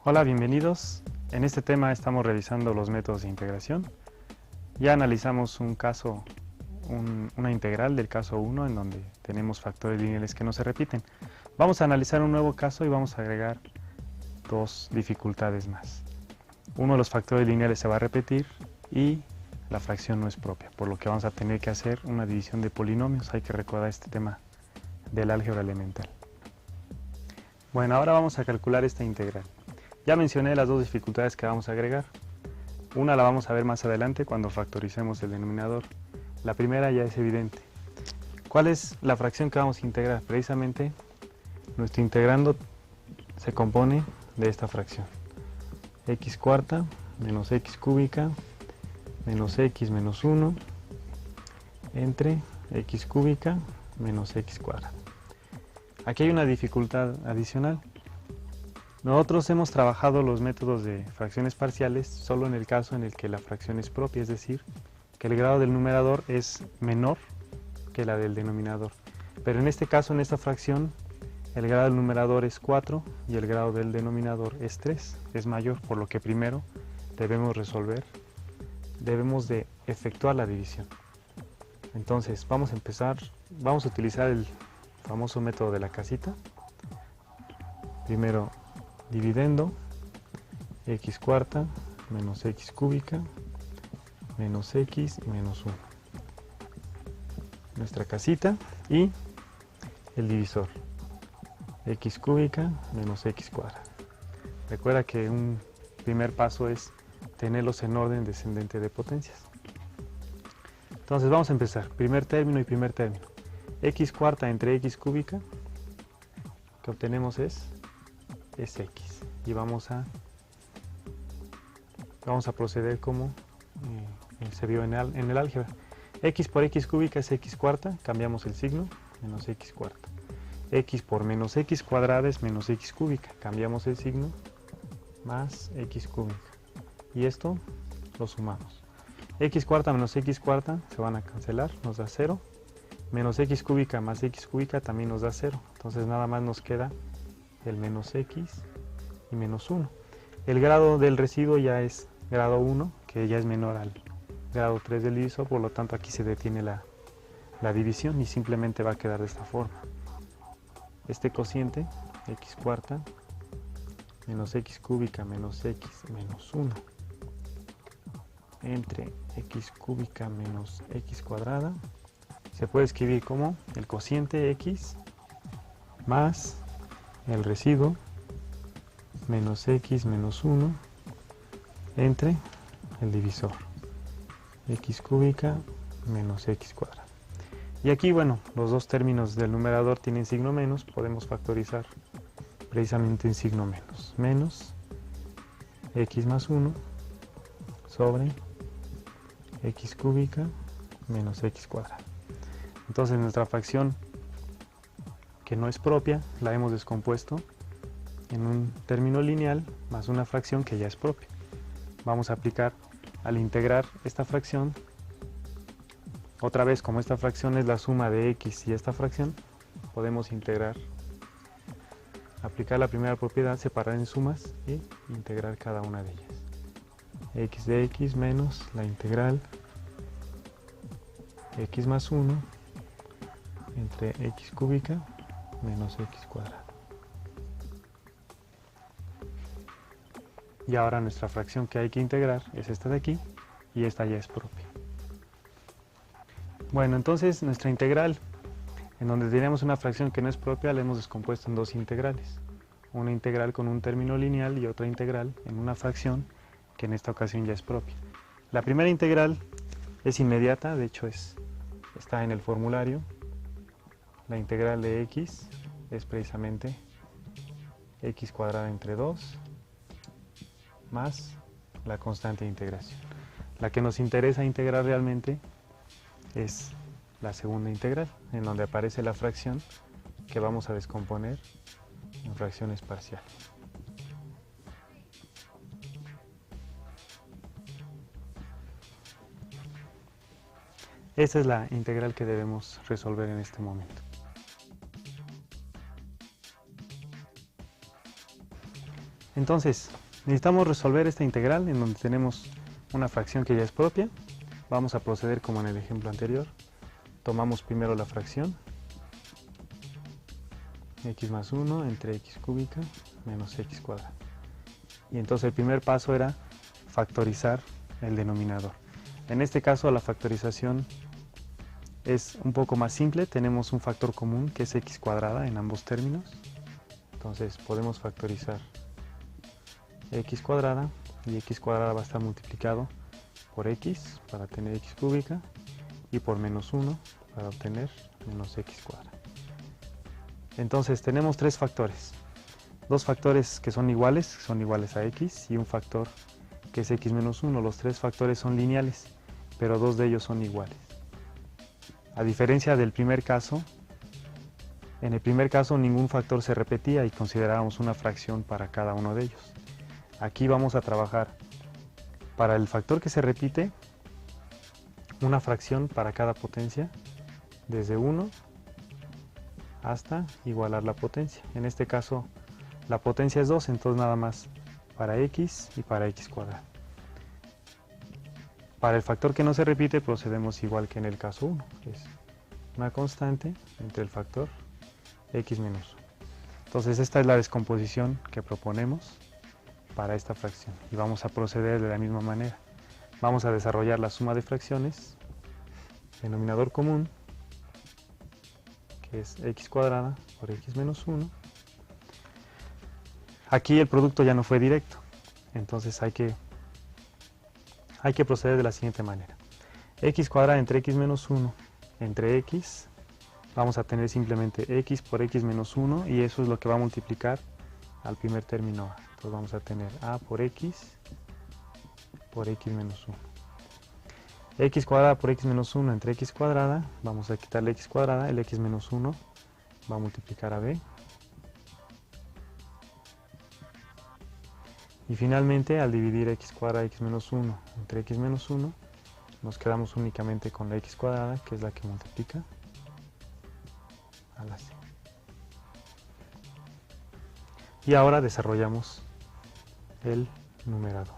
Hola, bienvenidos. En este tema estamos revisando los métodos de integración. Ya analizamos un caso, una integral del caso 1 en donde tenemos factores lineales que no se repiten. Vamos a analizar un nuevo caso y vamos a agregar dos dificultades más. Uno de los factores lineales se va a repetir y la fracción no es propia, por lo que vamos a tener que hacer una división de polinomios. Hay que recordar este tema del álgebra elemental. Bueno, ahora vamos a calcular esta integral. Ya mencioné las dos dificultades que vamos a agregar. Una la vamos a ver más adelante cuando factoricemos el denominador. La primera ya es evidente. ¿Cuál es la fracción que vamos a integrar? Precisamente nuestro integrando se compone de esta fracción. X cuarta menos x cúbica menos x menos 1 entre x cúbica menos x cuadrada. Aquí hay una dificultad adicional. Nosotros hemos trabajado los métodos de fracciones parciales solo en el caso en el que la fracción es propia, es decir, que el grado del numerador es menor que la del denominador. Pero en este caso, en esta fracción, el grado del numerador es 4 y el grado del denominador es 3, es mayor, por lo que primero debemos de efectuar la división. Entonces, vamos a utilizar el famoso método de la casita. Primero, dividendo x cuarta menos x cúbica menos x menos 1. Nuestra casita y el divisor. X cúbica menos x cuadrada. Recuerda que un primer paso es tenerlos en orden descendente de potencias. Entonces vamos a empezar. Primer término y primer término. X cuarta entre x cúbica que obtenemos es x. Y vamos a proceder como se vio en el álgebra. X por x cúbica es x cuarta, cambiamos el signo, menos x cuarta. X por menos x cuadrada es menos x cúbica, cambiamos el signo, más x cúbica. Y esto lo sumamos. X cuarta menos x cuarta se van a cancelar, nos da 0. Menos x cúbica más x cúbica también nos da 0. Entonces nada más nos queda el menos x y menos 1. El grado del residuo ya es grado 1, que ya es menor al grado 3 del divisor, por lo tanto aquí se detiene la división y simplemente va a quedar de esta forma. Este cociente, x cuarta menos x cúbica menos x menos 1 entre x cúbica menos x cuadrada, se puede escribir como el cociente x más el residuo menos x menos 1 entre el divisor x cúbica menos x cuadrada. Y aquí, bueno, los dos términos del numerador tienen signo menos, podemos factorizar precisamente en signo menos. Menos x más 1 sobre x cúbica menos x cuadrada. Entonces nuestra fracción que no es propia la hemos descompuesto en un término lineal más una fracción que ya es propia. Vamos a aplicar al integrar esta fracción, otra vez como esta fracción es la suma de x y esta fracción, podemos integrar, aplicar la primera propiedad, separar en sumas y integrar cada una de ellas. X de x menos la integral x más 1 entre x cúbica menos x cuadrada. Y ahora nuestra fracción que hay que integrar es esta de aquí y esta ya es propia. Bueno, entonces nuestra integral, en donde tenemos una fracción que no es propia, la hemos descompuesto en dos integrales. Una integral con un término lineal y otra integral en una fracción que en esta ocasión ya es propia. La primera integral es inmediata, de hecho está en el formulario. La integral de x es precisamente x cuadrada entre 2 más la constante de integración. La que nos interesa integrar realmente es la segunda integral, en donde aparece la fracción que vamos a descomponer en fracciones parciales. Esta es la integral que debemos resolver en este momento. Entonces, necesitamos resolver esta integral en donde tenemos una fracción que ya es propia. Vamos a proceder como en el ejemplo anterior. Tomamos primero la fracción x más 1 entre x cúbica menos x cuadrada. Y entonces el primer paso era factorizar el denominador. En este caso la factorización es un poco más simple. Tenemos un factor común que es x cuadrada en ambos términos. Entonces podemos factorizar x cuadrada, y x cuadrada va a estar multiplicado por x para tener x cúbica y por menos 1 para obtener menos x cuadrada. Entonces tenemos tres factores, dos factores que son iguales a x, y un factor que es x menos 1. Los tres factores son lineales, pero dos de ellos son iguales. A diferencia del primer caso, en el primer caso ningún factor se repetía y considerábamos una fracción para cada uno de ellos. Aquí vamos a trabajar para el factor que se repite, una fracción para cada potencia, desde 1 hasta igualar la potencia. En este caso la potencia es 2, entonces nada más para x y para x cuadrada. Para el factor que no se repite procedemos igual que en el caso 1, que es una constante entre el factor x menos 1. Entonces esta es la descomposición que proponemos para esta fracción, y vamos a proceder de la misma manera. Vamos a desarrollar la suma de fracciones, denominador común, que es x cuadrada por x menos 1. Aquí el producto ya no fue directo, entonces hay que proceder de la siguiente manera. X cuadrada entre x menos 1 entre x, vamos a tener simplemente x por x menos 1, y eso es lo que va a multiplicar al primer término a. Entonces vamos a tener a por x menos 1. X cuadrada por x menos 1 entre x cuadrada, vamos a quitarle x cuadrada, el x menos 1 va a multiplicar a b. Y finalmente, al dividir x cuadrada x menos 1 entre x menos 1, nos quedamos únicamente con la x cuadrada, que es la que multiplica a la c. Y ahora desarrollamos el numerador.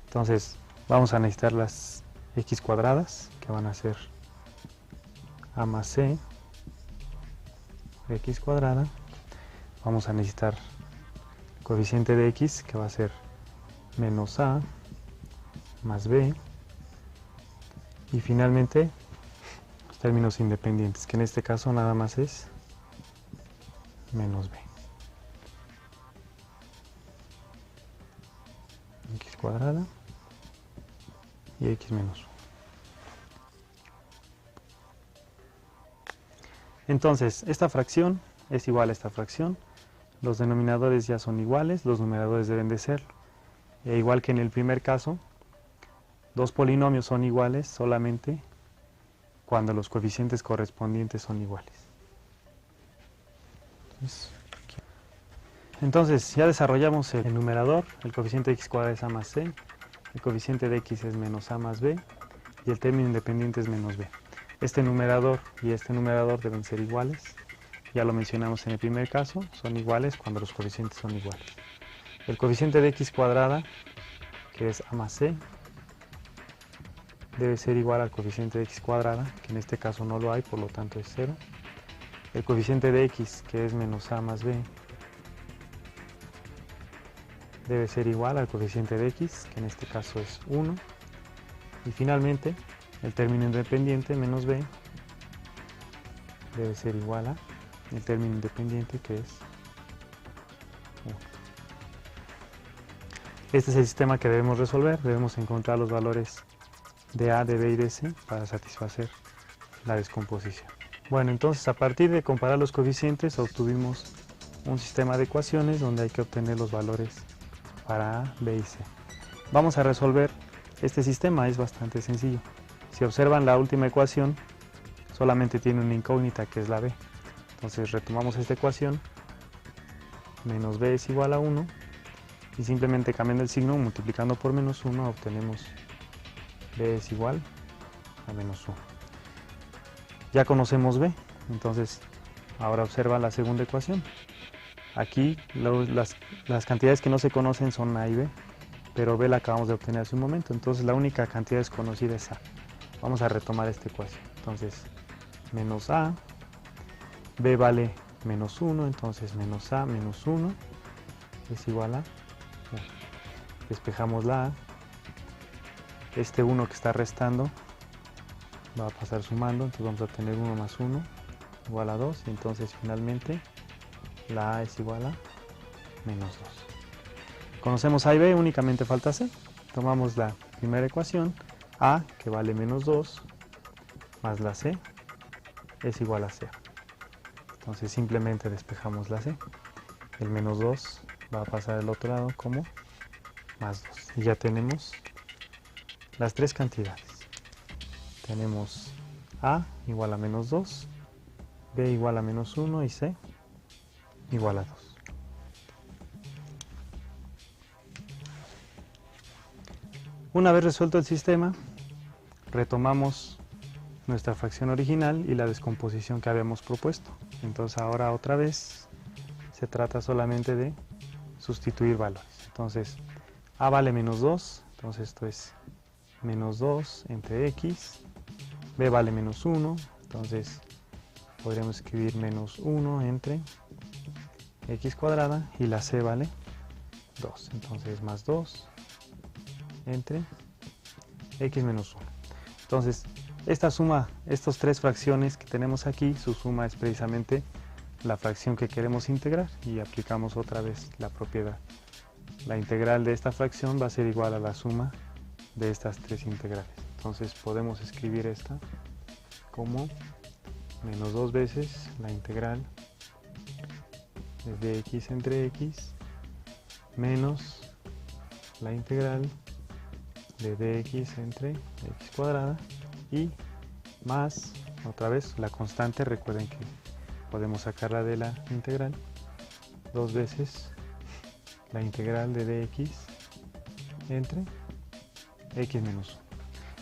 Entonces vamos a necesitar las x cuadradas, que van a ser a más c de x cuadrada. Vamos a necesitar el coeficiente de x, que va a ser menos a más b, y finalmente los términos independientes, que en este caso nada más es menos b. X cuadrada y x menos 1. Entonces, esta fracción es igual a esta fracción. Los denominadores ya son iguales, los numeradores deben de serlo. E igual que en el primer caso, dos polinomios son iguales solamente cuando los coeficientes correspondientes son iguales. Entonces ya desarrollamos el numerador. El coeficiente de x cuadrada es a más c, el coeficiente de x es menos a más b, y el término independiente es menos b. Este numerador y este numerador deben ser iguales. Ya lo mencionamos en el primer caso, son iguales cuando los coeficientes son iguales. El coeficiente de x cuadrada, que es a más c, debe ser igual al coeficiente de x cuadrada, que en este caso no lo hay, por lo tanto es 0. El coeficiente de x, que es menos a más b, debe ser igual al coeficiente de x, que en este caso es 1. Y finalmente, el término independiente, menos b, debe ser igual a el término independiente, que es 1. Este es el sistema que debemos resolver. Debemos encontrar los valores de a, de b y de c para satisfacer la descomposición. Bueno, entonces a partir de comparar los coeficientes obtuvimos un sistema de ecuaciones donde hay que obtener los valores para a, b y c. Vamos a resolver este sistema, es bastante sencillo. Si observan, la última ecuación solamente tiene una incógnita, que es la b. Entonces retomamos esta ecuación, menos b es igual a 1, y simplemente cambiando el signo, multiplicando por menos 1, obtenemos b es igual a menos 1. Ya conocemos b, entonces ahora observa la segunda ecuación. Aquí las cantidades que no se conocen son A y B, pero B la acabamos de obtener hace un momento, entonces la única cantidad desconocida es A. Vamos a retomar esta ecuación. Entonces, menos A, B vale menos 1, entonces menos A menos 1 es igual a 1. Despejamos la A. Este 1 que está restando va a pasar sumando, entonces vamos a tener 1 más 1 igual a 2, y entonces finalmente la A es igual a menos 2. Conocemos A y B, únicamente falta C. Tomamos la primera ecuación, A, que vale menos 2, más la C, es igual a 0. Entonces simplemente despejamos la C. El menos 2 va a pasar al otro lado como más 2. Y ya tenemos las tres cantidades. Tenemos A igual a menos 2, B igual a menos 1 y C igual a 2. Una vez resuelto el sistema, retomamos nuestra fracción original y la descomposición que habíamos propuesto. Entonces ahora otra vez se trata solamente de sustituir valores. Entonces A vale menos 2, entonces esto es menos 2 entre X. B vale menos 1, entonces podríamos escribir menos 1 entre X cuadrada, y la C vale 2, entonces más 2 entre X menos 1. Entonces esta suma, estas tres fracciones que tenemos aquí, su suma es precisamente la fracción que queremos integrar, y aplicamos otra vez la propiedad. La integral de esta fracción va a ser igual a la suma de estas tres integrales. Entonces podemos escribir esta como menos 2 veces la integral de dx entre x menos la integral de dx entre x cuadrada, y más, otra vez, la constante. Recuerden que podemos sacarla de la integral, 2 veces la integral de dx entre x menos 1.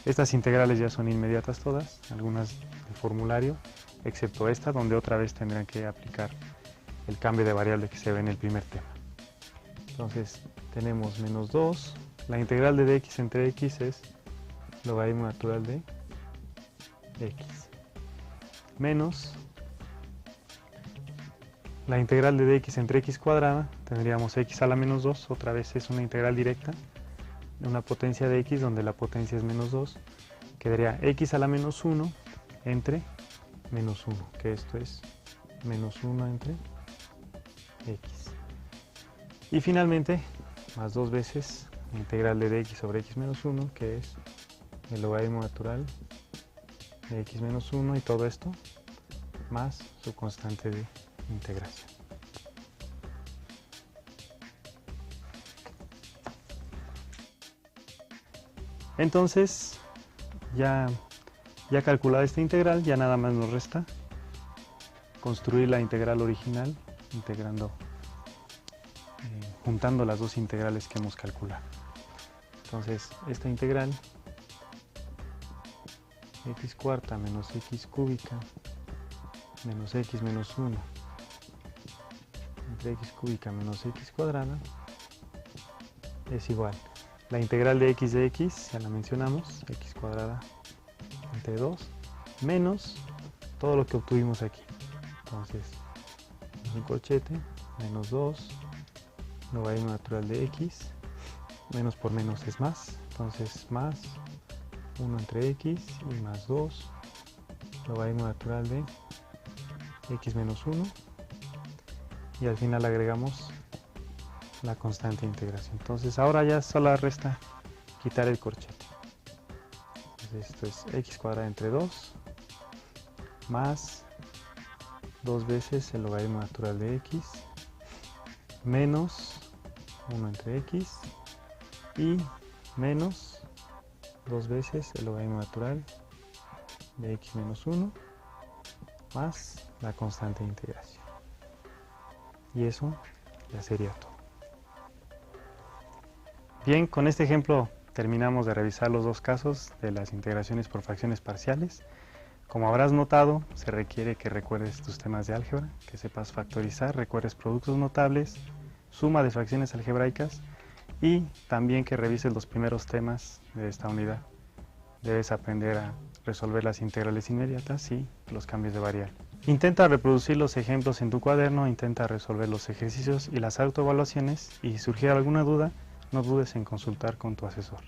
Estas integrales ya son inmediatas todas, algunas del formulario, excepto esta, donde otra vez tendrán que aplicar el cambio de variable que se ve en el primer tema. Entonces tenemos menos 2, la integral de dx entre x es logaritmo natural de x, menos la integral de dx entre x cuadrada, tendríamos x a la menos 2, otra vez es una integral directa de una potencia de x donde la potencia es menos 2, quedaría x a la menos 1 entre menos 1, que esto es menos 1 entre x. Y finalmente, más 2 veces la integral de dx sobre x menos 1, que es el logaritmo natural de x menos 1, y todo esto más su constante de integración. Entonces, ya calculada esta integral, ya nada más nos resta construir la integral original, juntando las dos integrales que hemos calculado. Entonces, esta integral, x cuarta menos x cúbica menos x menos 1 entre x cúbica menos x cuadrada, es igual. La integral de x, ya la mencionamos, x cuadrada entre 2, menos todo lo que obtuvimos aquí. Entonces, un corchete, menos 2, logaritmo natural de x, menos por menos es más, entonces más 1 entre x, y más 2, logaritmo natural de x menos 1, y al final agregamos la constante de integración. Entonces ahora ya solo resta quitar el corchete. Entonces esto es x cuadrada entre 2 más 2 veces el logaritmo natural de x menos 1 entre x, y menos 2 veces el logaritmo natural de x menos 1 más la constante de integración. Y eso ya sería todo. Bien, con este ejemplo terminamos de revisar los dos casos de las integraciones por fracciones parciales. Como habrás notado, se requiere que recuerdes tus temas de álgebra, que sepas factorizar, recuerdes productos notables, suma de fracciones algebraicas y también que revises los primeros temas de esta unidad. Debes aprender a resolver las integrales inmediatas y los cambios de variable. Intenta reproducir los ejemplos en tu cuaderno, intenta resolver los ejercicios y las autoevaluaciones y si surgiera alguna duda, no dudes en consultar con tu asesor.